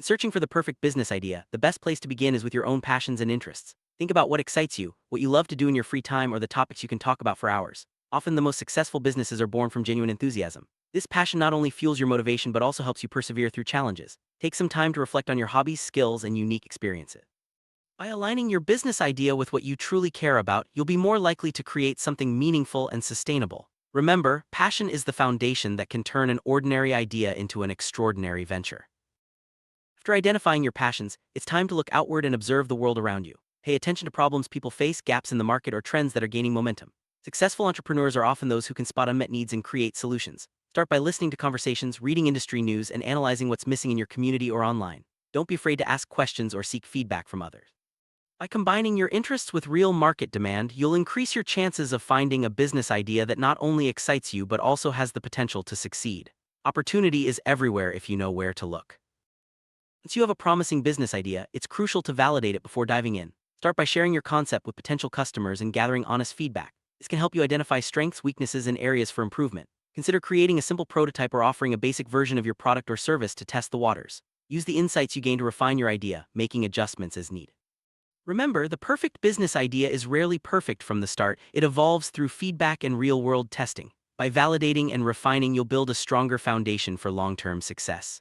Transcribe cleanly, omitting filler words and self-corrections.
Searching for the perfect business idea, the best place to begin is with your own passions and interests. Think about what excites you, what you love to do in your free time, or the topics you can talk about for hours. Often the most successful businesses are born from genuine enthusiasm. This passion not only fuels your motivation but also helps you persevere through challenges. Take some time to reflect on your hobbies, skills, and unique experiences. By aligning your business idea with what you truly care about, you'll be more likely to create something meaningful and sustainable. Remember, passion is the foundation that can turn an ordinary idea into an extraordinary venture. After identifying your passions, it's time to look outward and observe the world around you. Pay attention to problems people face, gaps in the market, or trends that are gaining momentum. Successful entrepreneurs are often those who can spot unmet needs and create solutions. Start by listening to conversations, reading industry news, and analyzing what's missing in your community or online. Don't be afraid to ask questions or seek feedback from others. By combining your interests with real market demand, you'll increase your chances of finding a business idea that not only excites you but also has the potential to succeed. Opportunity is everywhere if you know where to look. Once you have a promising business idea, it's crucial to validate it before diving in. Start by sharing your concept with potential customers and gathering honest feedback. This can help you identify strengths, weaknesses, and areas for improvement. Consider creating a simple prototype or offering a basic version of your product or service to test the waters. Use the insights you gain to refine your idea, making adjustments as needed. Remember, the perfect business idea is rarely perfect from the start. It evolves through feedback and real-world testing. By validating and refining, you'll build a stronger foundation for long-term success.